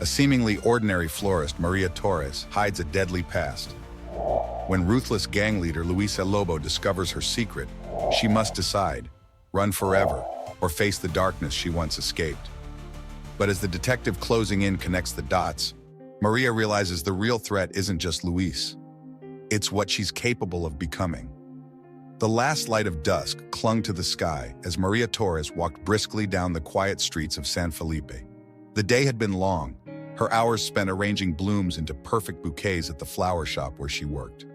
A seemingly ordinary florist, Maria Torres, hides a deadly past. When ruthless gang leader Luis El Lobo discovers her secret, she must decide, run forever or face the darkness she once escaped. But as the detective closing in connects the dots, Maria realizes the real threat isn't just Luis. It's what she's capable of becoming. The last light of dusk clung to the sky as Maria Torres walked briskly down the quiet streets of San Felipe. The day had been long, her hours spent arranging blooms into perfect bouquets at the flower shop where she worked.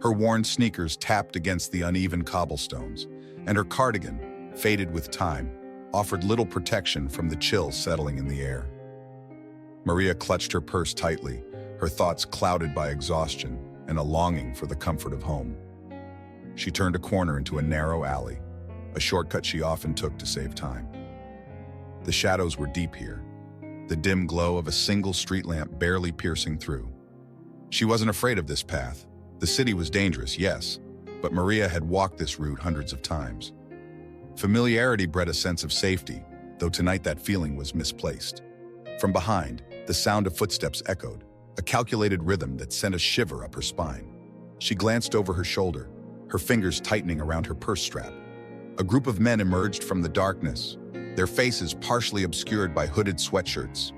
Her worn sneakers tapped against the uneven cobblestones, and her cardigan, faded with time, offered little protection from the chill settling in the air. Maria clutched her purse tightly, her thoughts clouded by exhaustion and a longing for the comfort of home. She turned a corner into a narrow alley, a shortcut she often took to save time. The shadows were deep here, the dim glow of a single street lamp barely piercing through. She wasn't afraid of this path. The city was dangerous, yes, but Maria had walked this route hundreds of times. Familiarity bred a sense of safety, though tonight that feeling was misplaced. From behind, the sound of footsteps echoed, a calculated rhythm that sent a shiver up her spine. She glanced over her shoulder, her fingers tightening around her purse strap. A group of men emerged from the darkness, their faces partially obscured by hooded sweatshirts.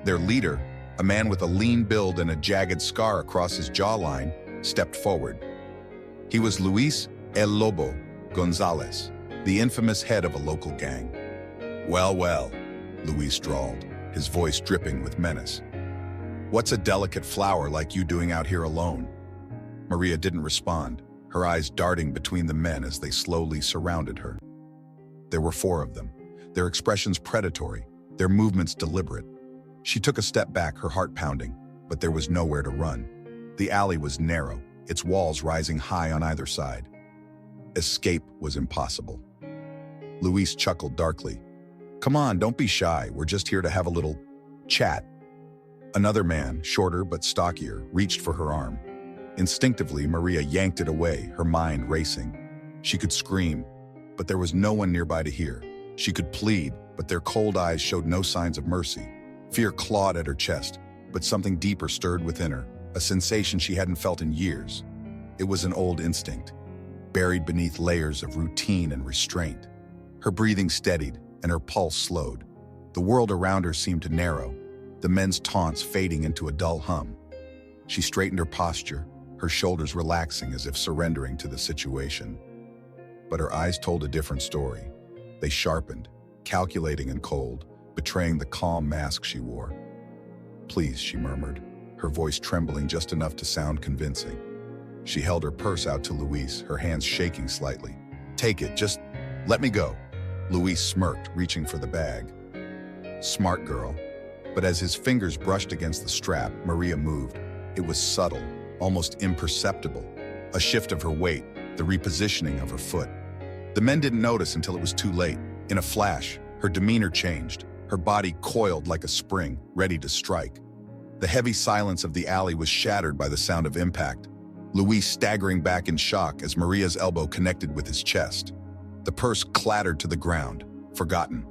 Their leader, a man with a lean build and a jagged scar across his jawline, stepped forward. He was Luis El Lobo Gonzalez, the infamous head of a local gang. "Well, well," Luis drawled, his voice dripping with menace. "What's a delicate flower like you doing out here alone?" Maria didn't respond, her eyes darting between the men as they slowly surrounded her. There were 4 of them, their expressions predatory, their movements deliberate. She took a step back, her heart pounding, but there was nowhere to run. The alley was narrow, its walls rising high on either side. Escape was impossible. Luis chuckled darkly. "Come on, don't be shy. We're just here to have a little chat." Another man, shorter but stockier, reached for her arm. Instinctively, Maria yanked it away, her mind racing. She could scream, but there was no one nearby to hear. She could plead, but their cold eyes showed no signs of mercy. Fear clawed at her chest, but something deeper stirred within her, a sensation she hadn't felt in years. It was an old instinct, buried beneath layers of routine and restraint. Her breathing steadied, and her pulse slowed. The world around her seemed to narrow, the men's taunts fading into a dull hum. She straightened her posture, her shoulders relaxing as if surrendering to the situation. But her eyes told a different story. They sharpened, calculating and cold, betraying the calm mask she wore. "Please," she murmured, her voice trembling just enough to sound convincing. She held her purse out to Luis, her hands shaking slightly. "Take it, just let me go." Luis smirked, reaching for the bag. Smart girl. But as his fingers brushed against the strap, Maria moved. It was subtle, almost imperceptible. A shift of her weight, the repositioning of her foot. The men didn't notice until it was too late. In a flash, her demeanor changed, her body coiled like a spring, ready to strike. The heavy silence of the alley was shattered by the sound of impact, Luis staggering back in shock as Maria's elbow connected with his chest. The purse clattered to the ground, forgotten.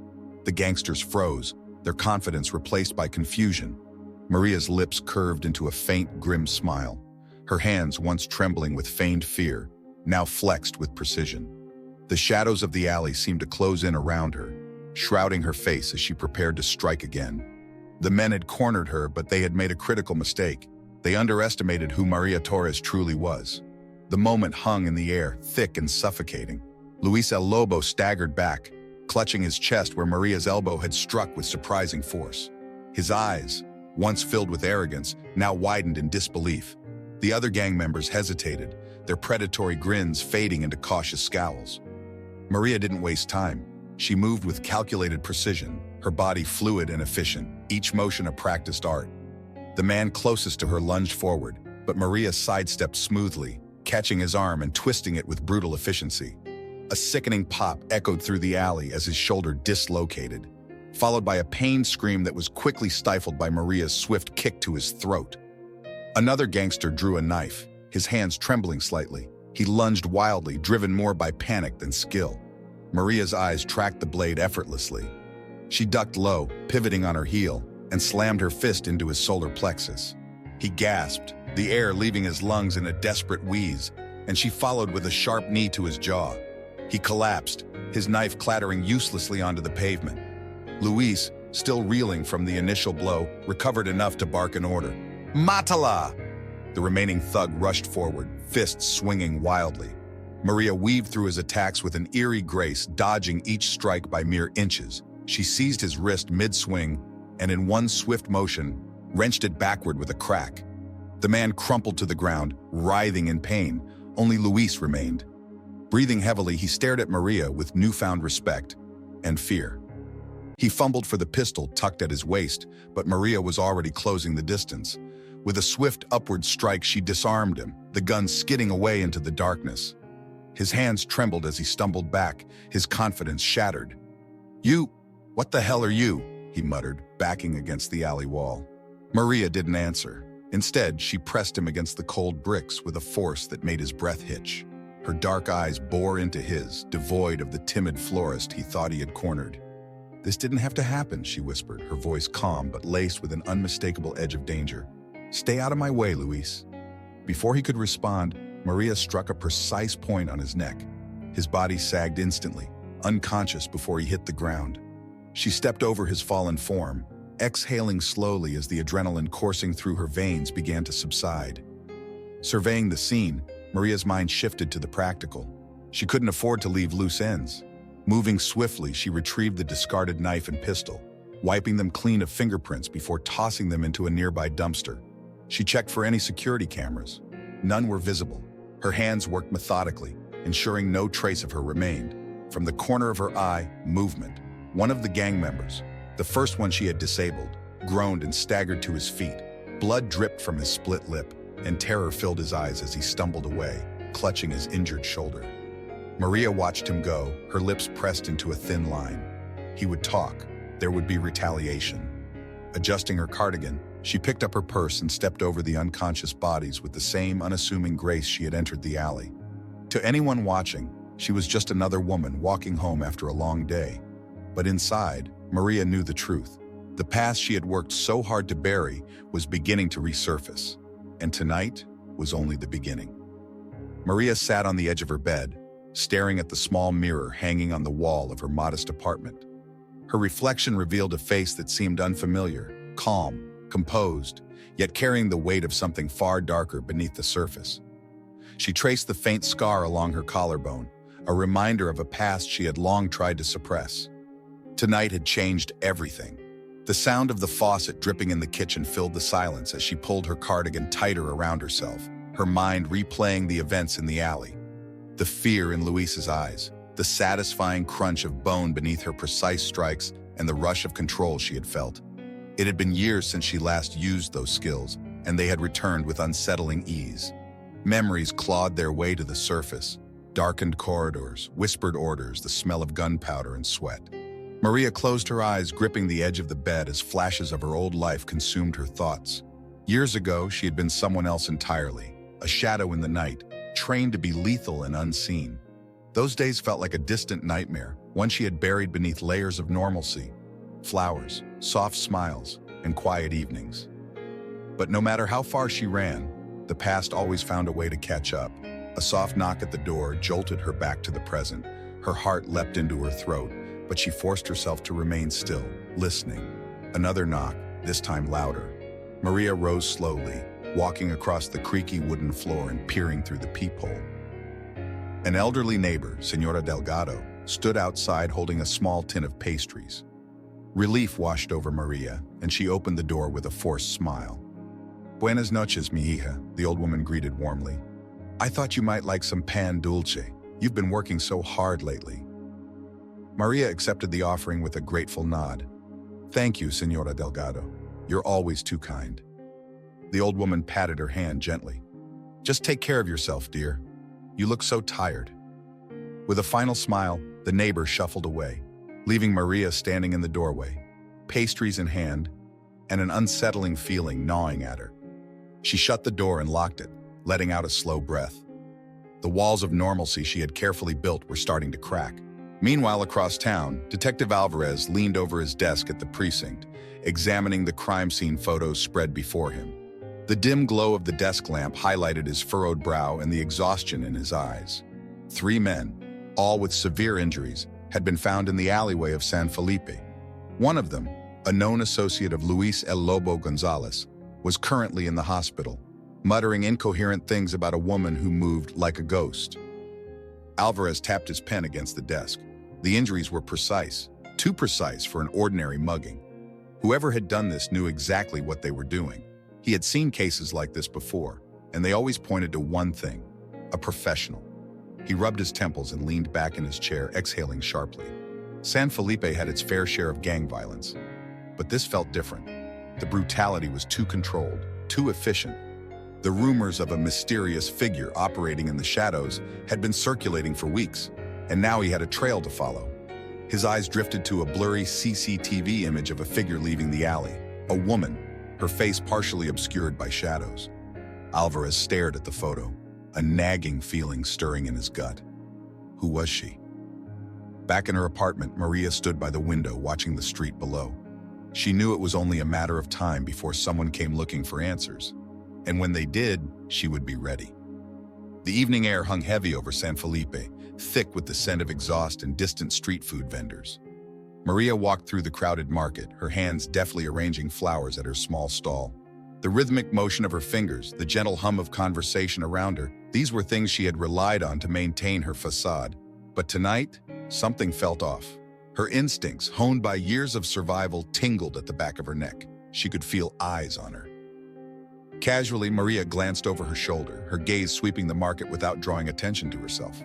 The gangsters froze, their confidence replaced by confusion. Maria's lips curved into a faint, grim smile. Her hands, once trembling with feigned fear, now flexed with precision. The shadows of the alley seemed to close in around her, shrouding her face as she prepared to strike again. The men had cornered her, but they had made a critical mistake. They underestimated who Maria Torres truly was. The moment hung in the air, thick and suffocating. Luis El Lobo staggered back, clutching his chest where Maria's elbow had struck with surprising force. His eyes, once filled with arrogance, now widened in disbelief. The other gang members hesitated, their predatory grins fading into cautious scowls. Maria didn't waste time. She moved with calculated precision, her body fluid and efficient, each motion a practiced art. The man closest to her lunged forward, but Maria sidestepped smoothly, catching his arm and twisting it with brutal efficiency. A sickening pop echoed through the alley as his shoulder dislocated, followed by a pained scream that was quickly stifled by Maria's swift kick to his throat. Another gangster drew a knife, his hands trembling slightly. He lunged wildly, driven more by panic than skill. Maria's eyes tracked the blade effortlessly. She ducked low, pivoting on her heel, and slammed her fist into his solar plexus. He gasped, the air leaving his lungs in a desperate wheeze, and she followed with a sharp knee to his jaw. He collapsed, his knife clattering uselessly onto the pavement. Luis, still reeling from the initial blow, recovered enough to bark an order. Matala! The remaining thug rushed forward, fists swinging wildly. Maria weaved through his attacks with an eerie grace, dodging each strike by mere inches. She seized his wrist mid-swing, and in one swift motion, wrenched it backward with a crack. The man crumpled to the ground, writhing in pain. Only Luis remained. Breathing heavily, he stared at Maria with newfound respect and fear. He fumbled for the pistol tucked at his waist, but Maria was already closing the distance. With a swift upward strike, she disarmed him, the gun skidding away into the darkness. His hands trembled as he stumbled back, his confidence shattered. "You, what the hell are you?" he muttered, backing against the alley wall. Maria didn't answer. Instead, she pressed him against the cold bricks with a force that made his breath hitch. Her dark eyes bore into his, devoid of the timid florist he thought he had cornered. "This didn't have to happen," she whispered, her voice calm but laced with an unmistakable edge of danger. "Stay out of my way, Luis." Before he could respond, Maria struck a precise point on his neck. His body sagged instantly, unconscious before he hit the ground. She stepped over his fallen form, exhaling slowly as the adrenaline coursing through her veins began to subside. Surveying the scene, Maria's mind shifted to the practical. She couldn't afford to leave loose ends. Moving swiftly, she retrieved the discarded knife and pistol, wiping them clean of fingerprints before tossing them into a nearby dumpster. She checked for any security cameras. None were visible. Her hands worked methodically, ensuring no trace of her remained. From the corner of her eye, movement. One of the gang members, the first one she had disabled, groaned and staggered to his feet. Blood dripped from his split lip, and terror filled his eyes as he stumbled away, clutching his injured shoulder. Maria watched him go, her lips pressed into a thin line. He would talk. There would be retaliation. Adjusting her cardigan, she picked up her purse and stepped over the unconscious bodies with the same unassuming grace she had entered the alley. To anyone watching, she was just another woman walking home after a long day. But inside, Maria knew the truth. The past she had worked so hard to bury was beginning to resurface, and tonight was only the beginning. Maria sat on the edge of her bed, staring at the small mirror hanging on the wall of her modest apartment. Her reflection revealed a face that seemed unfamiliar, calm, composed, yet carrying the weight of something far darker beneath the surface. She traced the faint scar along her collarbone, a reminder of a past she had long tried to suppress. Tonight had changed everything. The sound of the faucet dripping in the kitchen filled the silence as she pulled her cardigan tighter around herself, her mind replaying the events in the alley. The fear in Luis's eyes, the satisfying crunch of bone beneath her precise strikes, and the rush of control she had felt. It had been years since she last used those skills, and they had returned with unsettling ease. Memories clawed their way to the surface, darkened corridors, whispered orders, the smell of gunpowder and sweat. Maria closed her eyes, gripping the edge of the bed as flashes of her old life consumed her thoughts. Years ago, she had been someone else entirely, a shadow in the night, trained to be lethal and unseen. Those days felt like a distant nightmare, one she had buried beneath layers of normalcy. Flowers, soft smiles, and quiet evenings. But no matter how far she ran, the past always found a way to catch up. A soft knock at the door jolted her back to the present. Her heart leapt into her throat, but she forced herself to remain still, listening. Another knock, this time louder. Maria rose slowly, walking across the creaky wooden floor and peering through the peephole. An elderly neighbor, Senora Delgado, stood outside holding a small tin of pastries. Relief washed over Maria, and she opened the door with a forced smile. "Buenas noches, mi hija," the old woman greeted warmly. "I thought you might like some pan dulce. You've been working so hard lately." Maria accepted the offering with a grateful nod. "Thank you, Senora Delgado. You're always too kind." The old woman patted her hand gently. "Just take care of yourself, dear. You look so tired." With a final smile, the neighbor shuffled away, leaving Maria standing in the doorway, pastries in hand, and an unsettling feeling gnawing at her. She shut the door and locked it, letting out a slow breath. The walls of normalcy she had carefully built were starting to crack. Meanwhile, across town, Detective Alvarez leaned over his desk at the precinct, examining the crime scene photos spread before him. The dim glow of the desk lamp highlighted his furrowed brow and the exhaustion in his eyes. 3 men, all with severe injuries, had been found in the alleyway of San Felipe. One of them, a known associate of Luis El Lobo Gonzalez, was currently in the hospital, muttering incoherent things about a woman who moved like a ghost. Alvarez tapped his pen against the desk. The injuries were precise, too precise for an ordinary mugging. Whoever had done this knew exactly what they were doing. He had seen cases like this before, and they always pointed to one thing: a professional. He rubbed his temples and leaned back in his chair, exhaling sharply. San Felipe had its fair share of gang violence, but this felt different. The brutality was too controlled, too efficient. The rumors of a mysterious figure operating in the shadows had been circulating for weeks, and now he had a trail to follow. His eyes drifted to a blurry CCTV image of a figure leaving the alley, a woman, her face partially obscured by shadows. Alvarez stared at the photo, a nagging feeling stirring in his gut. Who was she? Back in her apartment, Maria stood by the window watching the street below. She knew it was only a matter of time before someone came looking for answers. And when they did, she would be ready. The evening air hung heavy over San Felipe, thick with the scent of exhaust and distant street food vendors. Maria walked through the crowded market, her hands deftly arranging flowers at her small stall. The rhythmic motion of her fingers, the gentle hum of conversation around her, these were things she had relied on to maintain her facade. But tonight, something felt off. Her instincts, honed by years of survival, tingled at the back of her neck. She could feel eyes on her. Casually, Maria glanced over her shoulder, her gaze sweeping the market without drawing attention to herself.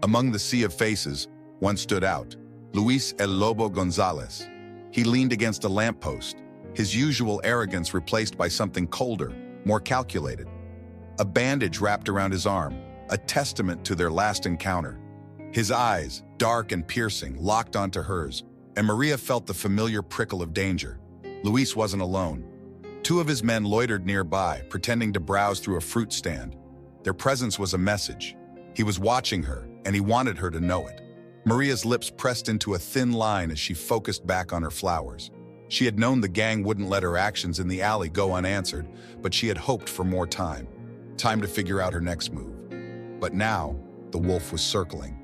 Among the sea of faces, one stood out: Luis El Lobo Gonzalez. He leaned against a lamppost, his usual arrogance replaced by something colder, more calculated. A bandage wrapped around his arm, a testament to their last encounter. His eyes, dark and piercing, locked onto hers, and Maria felt the familiar prickle of danger. Luis wasn't alone. 2 of his men loitered nearby, pretending to browse through a fruit stand. Their presence was a message. He was watching her, and he wanted her to know it. Maria's lips pressed into a thin line as she focused back on her flowers. She had known the gang wouldn't let her actions in the alley go unanswered, but she had hoped for more time. Time to figure out her next move. But now, the wolf was circling.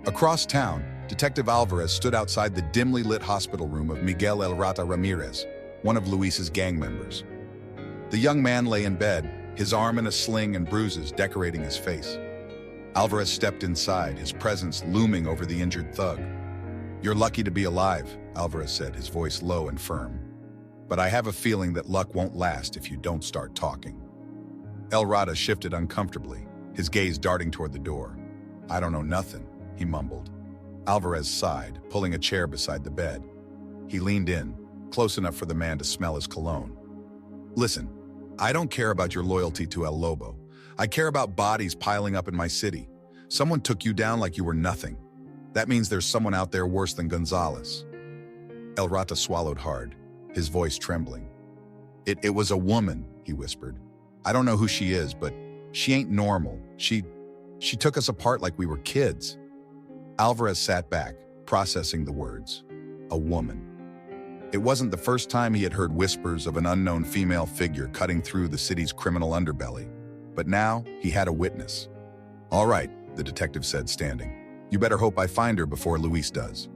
Across town, Detective Alvarez stood outside the dimly lit hospital room of Miguel El Rata Ramirez, one of Luis's gang members. The young man lay in bed, his arm in a sling and bruises decorating his face. Alvarez stepped inside, his presence looming over the injured thug. "You're lucky to be alive," Alvarez said, his voice low and firm. "But I have a feeling that luck won't last if you don't start talking." El Rata shifted uncomfortably, his gaze darting toward the door. "I don't know nothing," he mumbled. Alvarez sighed, pulling a chair beside the bed. He leaned in, close enough for the man to smell his cologne. "Listen, I don't care about your loyalty to El Lobo. I care about bodies piling up in my city. Someone took you down like you were nothing. That means there's someone out there worse than Gonzalez." El Rata swallowed hard, his voice trembling. It was a woman," he whispered. "I don't know who she is, but she ain't normal. She took us apart like we were kids." Alvarez sat back, processing the words. A woman. It wasn't the first time he had heard whispers of an unknown female figure cutting through the city's criminal underbelly. But now, he had a witness. "All right," the detective said, standing. "You better hope I find her before Luis does."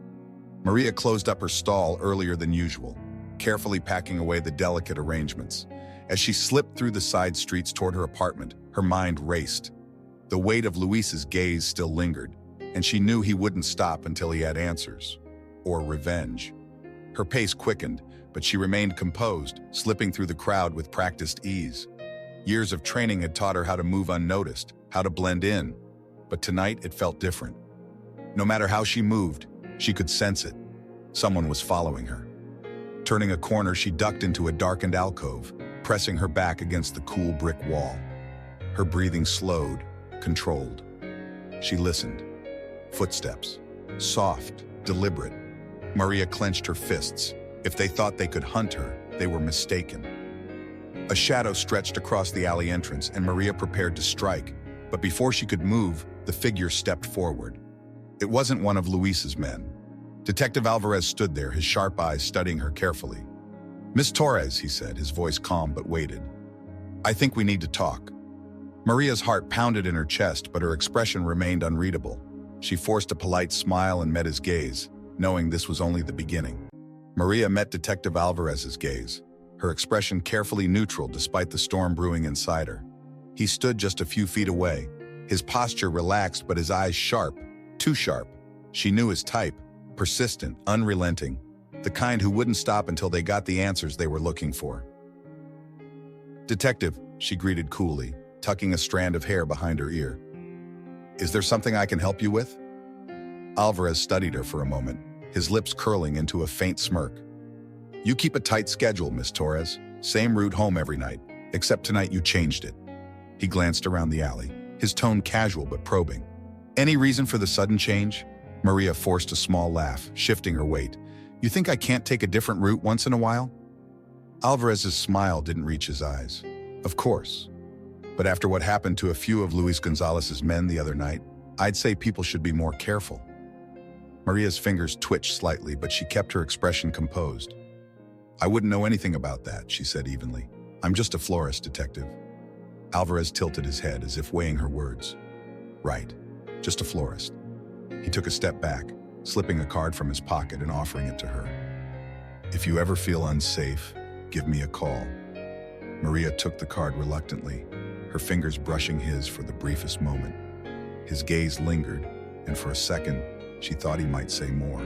Maria closed up her stall earlier than usual, carefully packing away the delicate arrangements. As she slipped through the side streets toward her apartment, her mind raced. The weight of Luis's gaze still lingered, and she knew he wouldn't stop until he had answers. Or revenge. Her pace quickened, but she remained composed, slipping through the crowd with practiced ease. Years of training had taught her how to move unnoticed, how to blend in. But tonight it felt different. No matter how she moved, she could sense it. Someone was following her. Turning a corner, she ducked into a darkened alcove, pressing her back against the cool brick wall. Her breathing slowed, controlled. She listened. Footsteps. Soft, deliberate. Maria clenched her fists. If they thought they could hunt her, they were mistaken. A shadow stretched across the alley entrance, and Maria prepared to strike. But before she could move, the figure stepped forward. It wasn't one of Luis's men. Detective Alvarez stood there, his sharp eyes studying her carefully. "Miss Torres," he said, his voice calm but weighted. "I think we need to talk." Maria's heart pounded in her chest, but her expression remained unreadable. She forced a polite smile and met his gaze, knowing this was only the beginning. Maria met Detective Alvarez's gaze, her expression carefully neutral despite the storm brewing inside her. He stood just a few feet away, his posture relaxed but his eyes sharp, too sharp. She knew his type, persistent, unrelenting, the kind who wouldn't stop until they got the answers they were looking for. "Detective," she greeted coolly, tucking a strand of hair behind her ear. "Is there something I can help you with?" Alvarez studied her for a moment, his lips curling into a faint smirk. "You keep a tight schedule, Miss Torres. Same route home every night, except tonight you changed it." He glanced around the alley, his tone casual but probing. "Any reason for the sudden change?" Maria forced a small laugh, shifting her weight. "You think I can't take a different route once in a while?" Alvarez's smile didn't reach his eyes. "Of course. But after what happened to a few of Luis Gonzalez's men the other night, I'd say people should be more careful." Maria's fingers twitched slightly, but she kept her expression composed. "I wouldn't know anything about that," she said evenly. "I'm just a florist, detective." Alvarez tilted his head as if weighing her words. "Right, just a florist." He took a step back, slipping a card from his pocket and offering it to her. "If you ever feel unsafe, give me a call." Maria took the card reluctantly, her fingers brushing his for the briefest moment. His gaze lingered, and for a second, she thought he might say more.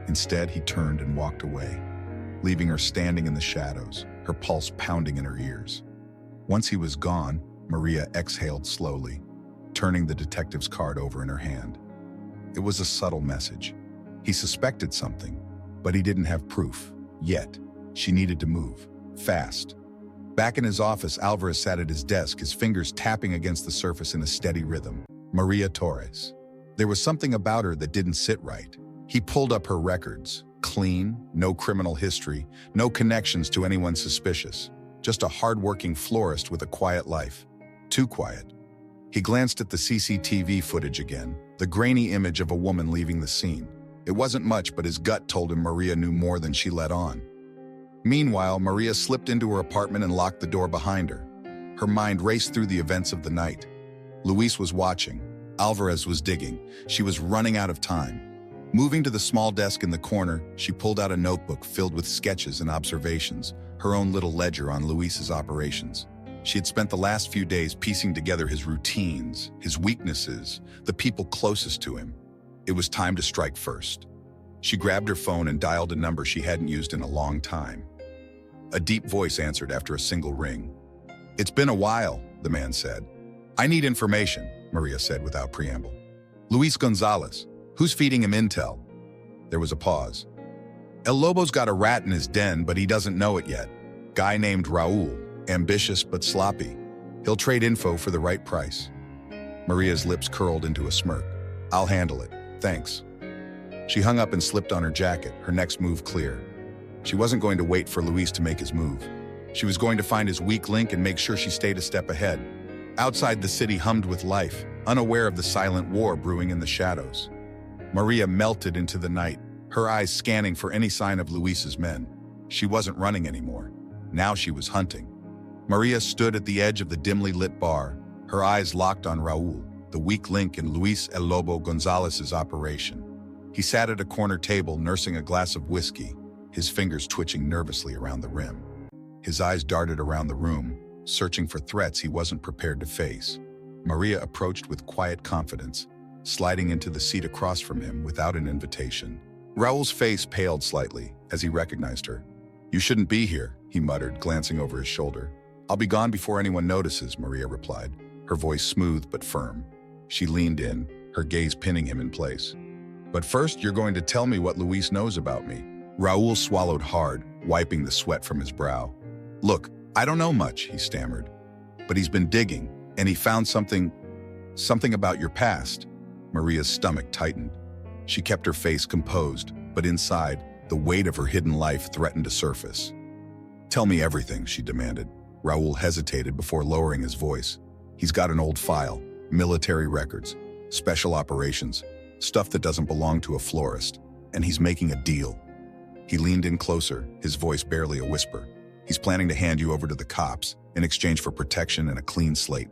Instead, he turned and walked away, leaving her standing in the shadows, her pulse pounding in her ears. Once he was gone, Maria exhaled slowly, turning the detective's card over in her hand. It was a subtle message. He suspected something, but he didn't have proof, yet. She needed to move, fast. Back in his office, Alvarez sat at his desk, his fingers tapping against the surface in a steady rhythm. Maria Torres. There was something about her that didn't sit right. He pulled up her records. Clean, no criminal history, no connections to anyone suspicious. Just a hard-working florist with a quiet life. Too quiet. He glanced at the CCTV footage again, the grainy image of a woman leaving the scene. It wasn't much, but his gut told him Maria knew more than she let on. Meanwhile, Maria slipped into her apartment and locked the door behind her. Her mind raced through the events of the night. Luis was watching. Alvarez was digging. She was running out of time. Moving to the small desk in the corner, she pulled out a notebook filled with sketches and observations, her own little ledger on Luis's operations. She had spent the last few days piecing together his routines, his weaknesses, the people closest to him. It was time to strike first. She grabbed her phone and dialed a number she hadn't used in a long time. A deep voice answered after a single ring. "It's been a while," the man said. "I need information," Maria said without preamble. "Luis Gonzalez. Who's feeding him intel?" There was a pause. "El Lobo's got a rat in his den, but he doesn't know it yet. Guy named Raul, ambitious but sloppy. He'll trade info for the right price." Maria's lips curled into a smirk. "I'll handle it. Thanks." She hung up and slipped on her jacket, her next move clear. She wasn't going to wait for Luis to make his move. She was going to find his weak link and make sure she stayed a step ahead. Outside, the city hummed with life, unaware of the silent war brewing in the shadows. Maria melted into the night, her eyes scanning for any sign of Luis's men. She wasn't running anymore. Now she was hunting. Maria stood at the edge of the dimly lit bar, her eyes locked on Raul, the weak link in Luis El Lobo Gonzalez's operation. He sat at a corner table nursing a glass of whiskey, his fingers twitching nervously around the rim. His eyes darted around the room, searching for threats he wasn't prepared to face. Maria approached with quiet confidence, sliding into the seat across from him without an invitation. Raul's face paled slightly as he recognized her. "You shouldn't be here," he muttered, glancing over his shoulder. "I'll be gone before anyone notices," Maria replied, her voice smooth but firm. She leaned in, her gaze pinning him in place. "But first, you're going to tell me what Luis knows about me." Raul swallowed hard, wiping the sweat from his brow. "Look, I don't know much," he stammered. "But he's been digging, and he found something about your past." Maria's stomach tightened. She kept her face composed, but inside, the weight of her hidden life threatened to surface. "Tell me everything," she demanded. Raul hesitated before lowering his voice. "He's got an old file, military records, special operations, stuff that doesn't belong to a florist, and he's making a deal. He leaned in closer, his voice barely a whisper. He's planning to hand you over to the cops in exchange for protection and a clean slate.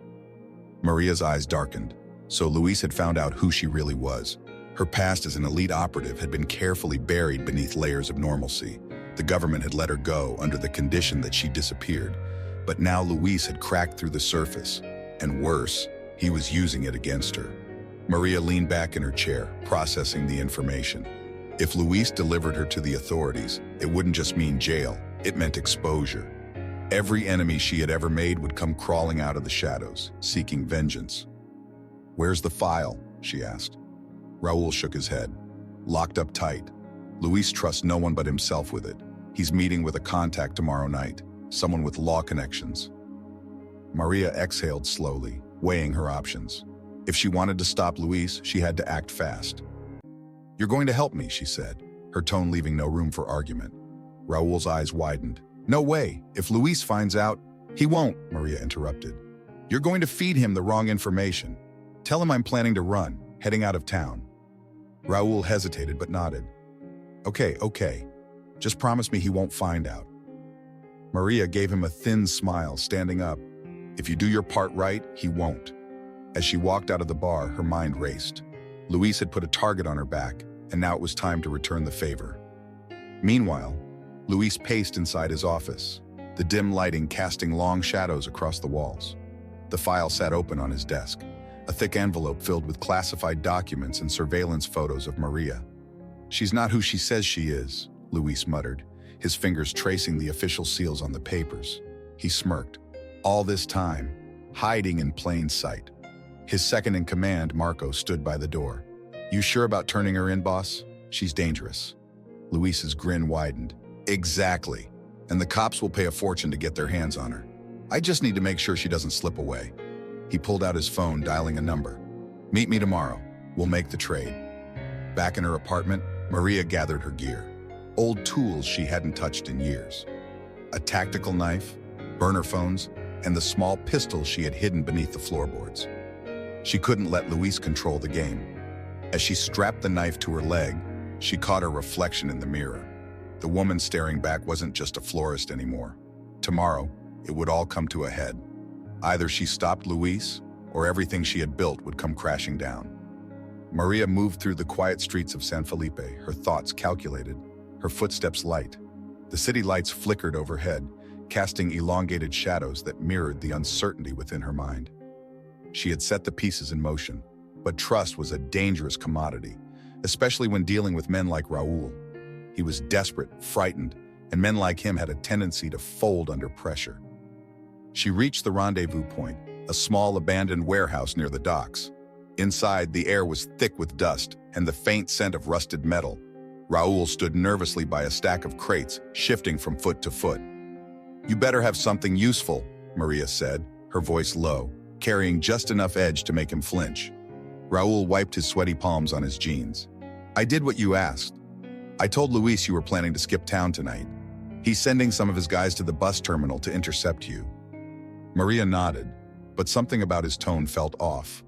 Maria's eyes darkened. So Luis had found out who she really was. Her past as an elite operative had been carefully buried beneath layers of normalcy. The government had let her go under the condition that she disappeared. But now Luis had cracked through the surface. And worse, he was using it against her. Maria leaned back in her chair, processing the information. If Luis delivered her to the authorities, it wouldn't just mean jail, it meant exposure. Every enemy she had ever made would come crawling out of the shadows, seeking vengeance. "Where's the file?" she asked. Raul shook his head. "Locked up tight. Luis trusts no one but himself with it. He's meeting with a contact tomorrow night, someone with law connections." Maria exhaled slowly, weighing her options. If she wanted to stop Luis, she had to act fast. "You're going to help me," she said, her tone leaving no room for argument. Raul's eyes widened. "No way. If Luis finds out..." "He won't," Maria interrupted. "You're going to feed him the wrong information. Tell him I'm planning to run, heading out of town." Raul hesitated but nodded. Okay. Just promise me he won't find out." Maria gave him a thin smile, standing up. "If you do your part right, he won't." As she walked out of the bar, her mind raced. Luis had put a target on her back, and now it was time to return the favor. Meanwhile, Luis paced inside his office, the dim lighting casting long shadows across the walls. The file sat open on his desk, a thick envelope filled with classified documents and surveillance photos of Maria. "She's not who she says she is," Luis muttered, his fingers tracing the official seals on the papers. He smirked. All this time, hiding in plain sight. His second-in-command, Marco, stood by the door. "You sure about turning her in, boss? She's dangerous." Luis's grin widened. "Exactly. And the cops will pay a fortune to get their hands on her. I just need to make sure she doesn't slip away." He pulled out his phone, dialing a number. "Meet me tomorrow. We'll make the trade." Back in her apartment, Maria gathered her gear. Old tools she hadn't touched in years. A tactical knife, burner phones, and the small pistol she had hidden beneath the floorboards. She couldn't let Luis control the game. As she strapped the knife to her leg, she caught her reflection in the mirror. The woman staring back wasn't just a florist anymore. Tomorrow, it would all come to a head. Either she stopped Luis, or everything she had built would come crashing down. Maria moved through the quiet streets of San Felipe, her thoughts calculated, her footsteps light. The city lights flickered overhead, casting elongated shadows that mirrored the uncertainty within her mind. She had set the pieces in motion, but trust was a dangerous commodity, especially when dealing with men like Raul. He was desperate, frightened, and men like him had a tendency to fold under pressure. She reached the rendezvous point, a small abandoned warehouse near the docks. Inside, the air was thick with dust and the faint scent of rusted metal. Raul stood nervously by a stack of crates, shifting from foot to foot. "You better have something useful," Maria said, her voice low, carrying just enough edge to make him flinch. Raul wiped his sweaty palms on his jeans. "I did what you asked. I told Luis you were planning to skip town tonight. He's sending some of his guys to the bus terminal to intercept you." Maria nodded, but something about his tone felt off.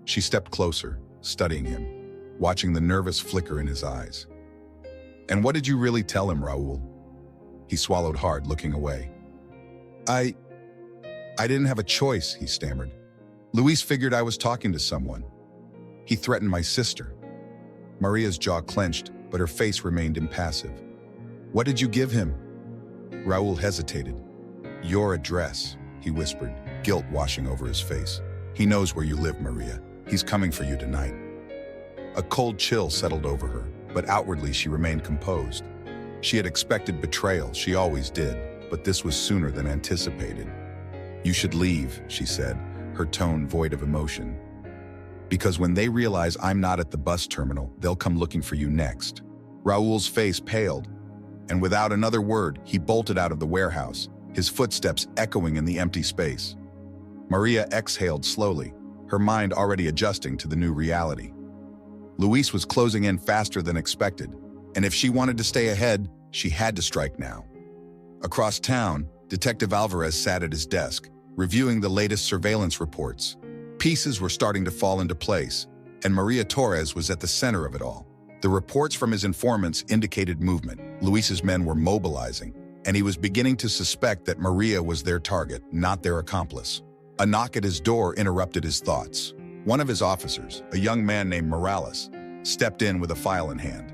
She stepped closer, studying him, watching the nervous flicker in his eyes. "And what did you really tell him, Raul?" He swallowed hard, looking away. I didn't have a choice," he stammered. "Luis figured I was talking to someone. He threatened my sister." Maria's jaw clenched, but her face remained impassive. "What did you give him?" Raul hesitated. "Your address," he whispered, guilt washing over his face. "He knows where you live, Maria. He's coming for you tonight." A cold chill settled over her, but outwardly she remained composed. She had expected betrayal, she always did, but this was sooner than anticipated. "You should leave," she said, her tone void of emotion. "Because when they realize I'm not at the bus terminal, they'll come looking for you next." Raul's face paled, and without another word, he bolted out of the warehouse, his footsteps echoing in the empty space. Maria exhaled slowly, her mind already adjusting to the new reality. Luis was closing in faster than expected, and if she wanted to stay ahead, she had to strike now. Across town, Detective Alvarez sat at his desk, reviewing the latest surveillance reports. Pieces were starting to fall into place, And Maria Torres was at the center of it all. The reports from his informants indicated movement. Luis's men were mobilizing, and he was beginning to suspect that Maria was their target, not their accomplice. A knock at his door interrupted his thoughts. One of his officers, a young man named Morales, stepped in with a file in hand.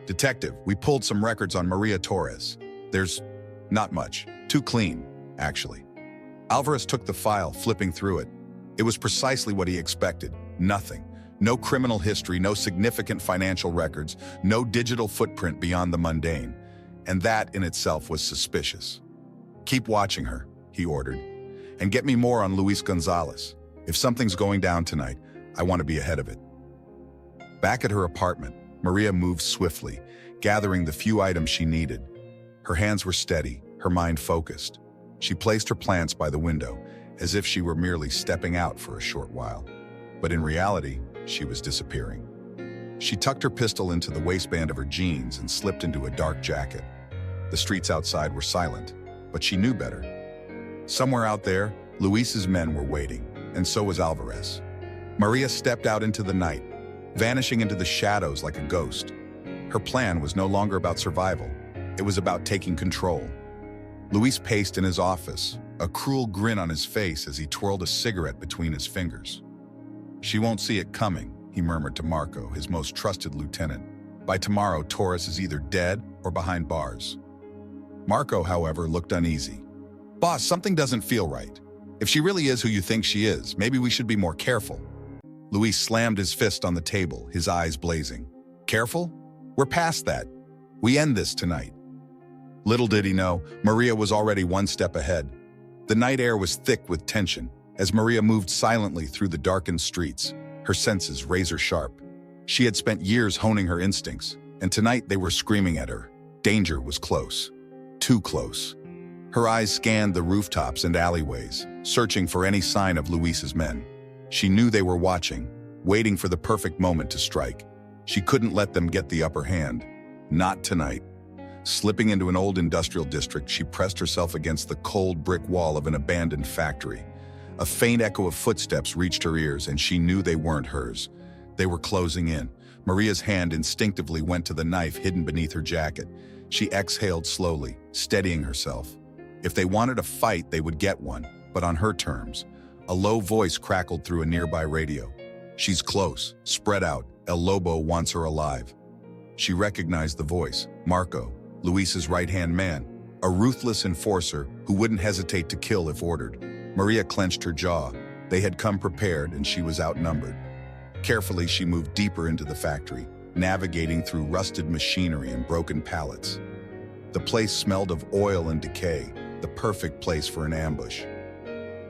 "Detective, we pulled some records on Maria Torres. There's not much. Too clean, actually." Alvarez took the file, flipping through it. It was precisely what he expected. Nothing. No criminal history, no significant financial records, no digital footprint beyond the mundane. And that in itself was suspicious. "Keep watching her," he ordered. "And get me more on Luis Gonzalez. If something's going down tonight, I want to be ahead of it." Back at her apartment, Maria moved swiftly, gathering the few items she needed. Her hands were steady, her mind focused. She placed her plants by the window, as if she were merely stepping out for a short while. But in reality, she was disappearing. She tucked her pistol into the waistband of her jeans and slipped into a dark jacket. The streets outside were silent, but she knew better. Somewhere out there, Luis's men were waiting, and so was Alvarez. Maria stepped out into the night, vanishing into the shadows like a ghost. Her plan was no longer about survival. It was about taking control. Luis paced in his office, a cruel grin on his face as he twirled a cigarette between his fingers. "She won't see it coming," he murmured to Marco, his most trusted lieutenant. "By tomorrow, Torres is either dead or behind bars." Marco, however, looked uneasy. "Boss, something doesn't feel right. If she really is who you think she is, maybe we should be more careful." Luis slammed his fist on the table, his eyes blazing. "Careful? We're past that. We end this tonight." Little did he know, Maria was already one step ahead. The night air was thick with tension as Maria moved silently through the darkened streets, her senses razor sharp. She had spent years honing her instincts, and tonight they were screaming at her. Danger was close. Too close. Her eyes scanned the rooftops and alleyways, searching for any sign of Luis's men. She knew they were watching, waiting for the perfect moment to strike. She couldn't let them get the upper hand. Not tonight. Slipping into an old industrial district, she pressed herself against the cold brick wall of an abandoned factory. A faint echo of footsteps reached her ears, and she knew they weren't hers. They were closing in. Maria's hand instinctively went to the knife hidden beneath her jacket. She exhaled slowly, steadying herself. If they wanted a fight, they would get one, but on her terms. A low voice crackled through a nearby radio. "She's close, spread out. El Lobo wants her alive." She recognized the voice. Marco, Luis's right-hand man, a ruthless enforcer who wouldn't hesitate to kill if ordered. Maria clenched her jaw. They had come prepared, and she was outnumbered. Carefully, she moved deeper into the factory, navigating through rusted machinery and broken pallets. The place smelled of oil and decay, the perfect place for an ambush.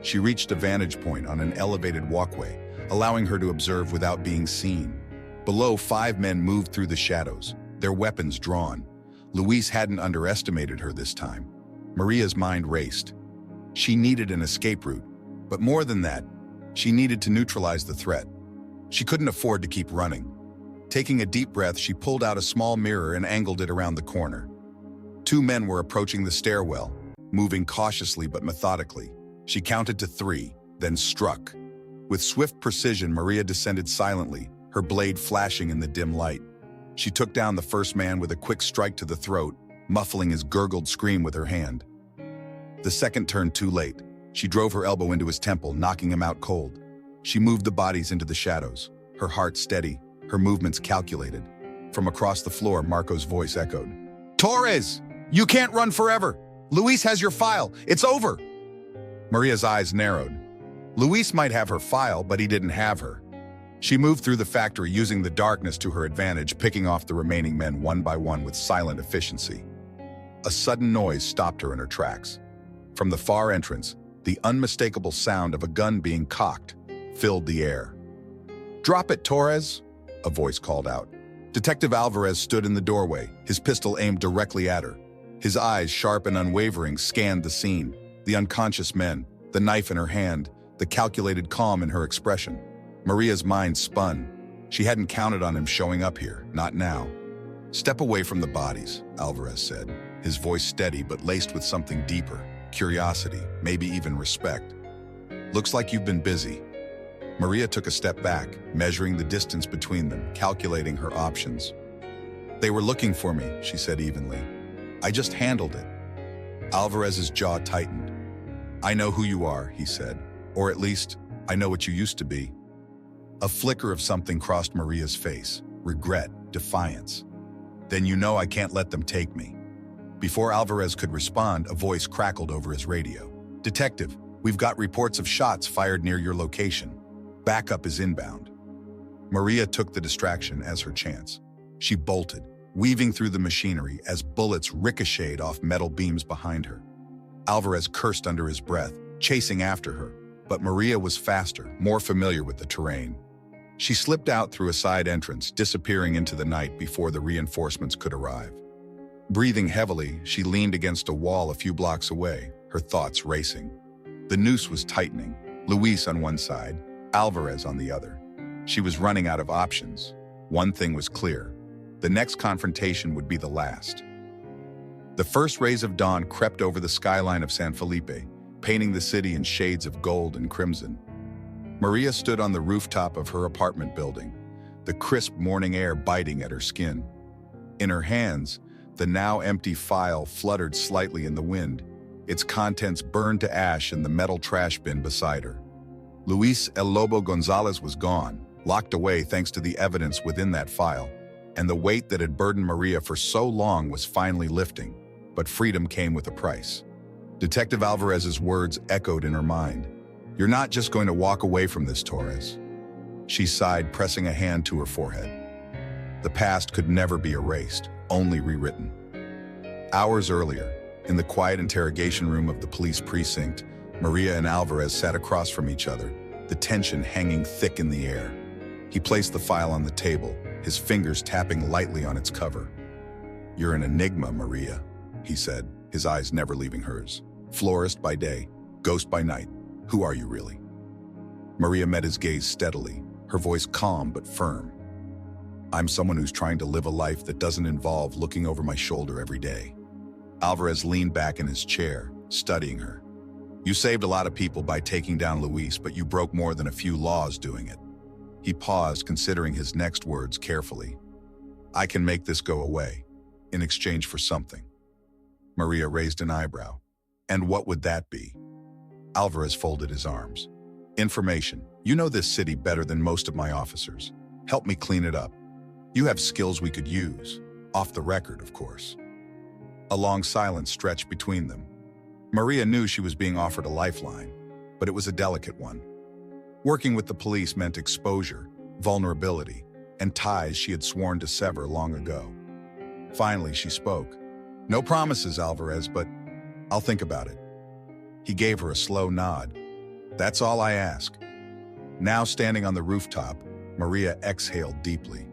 She reached a vantage point on an elevated walkway, allowing her to observe without being seen. Below, 5 men moved through the shadows, their weapons drawn. Luis hadn't underestimated her this time. Maria's mind raced. She needed an escape route, but more than that, she needed to neutralize the threat. She couldn't afford to keep running. Taking a deep breath, she pulled out a small mirror and angled it around the corner. 2 men were approaching the stairwell, moving cautiously but methodically. She counted to 3, then struck. With swift precision, Maria descended silently, her blade flashing in the dim light. She took down the first man with a quick strike to the throat, muffling his gurgled scream with her hand. The second turned too late. She drove her elbow into his temple, knocking him out cold. She moved the bodies into the shadows, her heart steady, her movements calculated. From across the floor, Marco's voice echoed. "Torres! You can't run forever! Luis has your file! It's over!" Maria's eyes narrowed. Luis might have her file, but he didn't have her. She moved through the factory using the darkness to her advantage, picking off the remaining men one by one with silent efficiency. A sudden noise stopped her in her tracks. From the far entrance, the unmistakable sound of a gun being cocked filled the air. "Drop it, Torres!" a voice called out. Detective Alvarez stood in the doorway, his pistol aimed directly at her. His eyes, sharp and unwavering, scanned the scene. The unconscious men, the knife in her hand, the calculated calm in her expression. Maria's mind spun. She hadn't counted on him showing up here, not now. "Step away from the bodies," Alvarez said, his voice steady but laced with something deeper, curiosity, maybe even respect. "Looks like you've been busy." Maria took a step back, measuring the distance between them, calculating her options. "They were looking for me," she said evenly. "I just handled it." Alvarez's jaw tightened. "I know who you are," he said. "Or at least, I know what you used to be." A flicker of something crossed Maria's face. Regret, defiance. "Then you know I can't let them take me." Before Alvarez could respond, a voice crackled over his radio. "Detective, we've got reports of shots fired near your location. Backup is inbound." Maria took the distraction as her chance. She bolted, weaving through the machinery as bullets ricocheted off metal beams behind her. Alvarez cursed under his breath, chasing after her, but Maria was faster, more familiar with the terrain. She slipped out through a side entrance, disappearing into the night before the reinforcements could arrive. Breathing heavily, she leaned against a wall a few blocks away, her thoughts racing. The noose was tightening, Luis on one side, Alvarez on the other. She was running out of options. One thing was clear: the next confrontation would be the last. The first rays of dawn crept over the skyline of San Felipe, painting the city in shades of gold and crimson. Maria stood on the rooftop of her apartment building, the crisp morning air biting at her skin. In her hands, the now empty file fluttered slightly in the wind, its contents burned to ash in the metal trash bin beside her. Luis El Lobo Gonzalez was gone, locked away thanks to the evidence within that file, and the weight that had burdened Maria for so long was finally lifting, but freedom came with a price. Detective Alvarez's words echoed in her mind. "You're not just going to walk away from this, Torres." She sighed, pressing a hand to her forehead. The past could never be erased, only rewritten. Hours earlier, in the quiet interrogation room of the police precinct, Maria and Alvarez sat across from each other, the tension hanging thick in the air. He placed the file on the table, his fingers tapping lightly on its cover. "You're an enigma, Maria," he said, his eyes never leaving hers. "Florist by day, ghost by night. Who are you really?" Maria met his gaze steadily, her voice calm but firm. "I'm someone who's trying to live a life that doesn't involve looking over my shoulder every day." Alvarez leaned back in his chair, studying her. "You saved a lot of people by taking down Luis, but you broke more than a few laws doing it." He paused, considering his next words carefully. "I can make this go away, in exchange for something." Maria raised an eyebrow. "And what would that be?" Alvarez folded his arms. "Information. You know this city better than most of my officers. Help me clean it up. You have skills we could use. Off the record, of course." A long silence stretched between them. Maria knew she was being offered a lifeline, but it was a delicate one. Working with the police meant exposure, vulnerability, and ties she had sworn to sever long ago. Finally, she spoke. "No promises, Alvarez, but I'll think about it." He gave her a slow nod. "That's all I ask." Now standing on the rooftop, Maria exhaled deeply.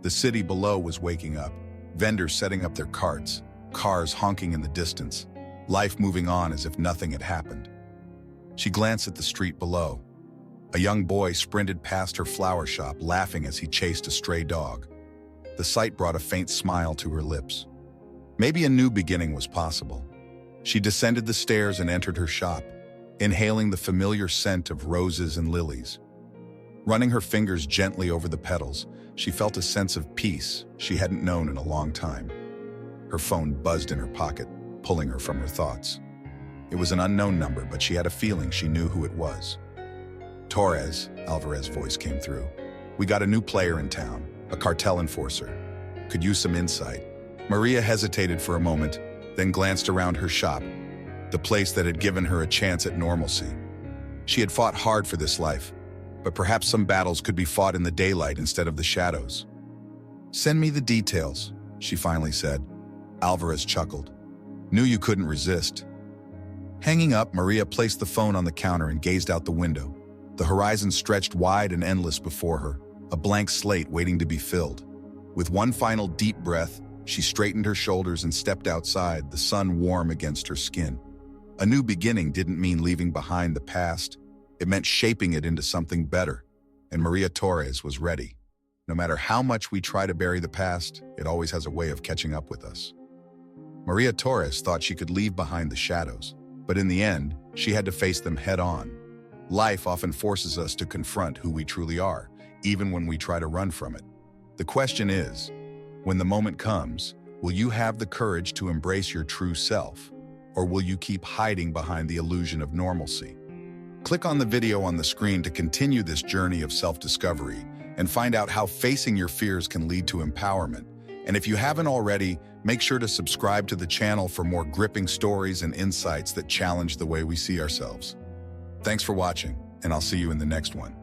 The city below was waking up, vendors setting up their carts, cars honking in the distance, life moving on as if nothing had happened. She glanced at the street below. A young boy sprinted past her flower shop, laughing as he chased a stray dog. The sight brought a faint smile to her lips. Maybe a new beginning was possible. She descended the stairs and entered her shop, inhaling the familiar scent of roses and lilies. Running her fingers gently over the petals, she felt a sense of peace she hadn't known in a long time. Her phone buzzed in her pocket, pulling her from her thoughts. It was an unknown number, but she had a feeling she knew who it was. "Torres," Alvarez's voice came through. "We got a new player in town, a cartel enforcer. Could use some insight." Maria hesitated for a moment, then glanced around her shop, the place that had given her a chance at normalcy. She had fought hard for this life, but perhaps some battles could be fought in the daylight instead of the shadows. "Send me the details," she finally said. Alvarez chuckled. "Knew you couldn't resist." Hanging up, Maria placed the phone on the counter and gazed out the window. The horizon stretched wide and endless before her, a blank slate waiting to be filled. With one final deep breath, she straightened her shoulders and stepped outside, the sun warm against her skin. A new beginning didn't mean leaving behind the past. It meant shaping it into something better, and Maria Torres was ready. No matter how much we try to bury the past, it always has a way of catching up with us. Maria Torres thought she could leave behind the shadows, but in the end, she had to face them head on. Life often forces us to confront who we truly are, even when we try to run from it. The question is, when the moment comes, will you have the courage to embrace your true self, or will you keep hiding behind the illusion of normalcy? Click on the video on the screen to continue this journey of self-discovery and find out how facing your fears can lead to empowerment. And if you haven't already, make sure to subscribe to the channel for more gripping stories and insights that challenge the way we see ourselves. Thanks for watching, and I'll see you in the next one.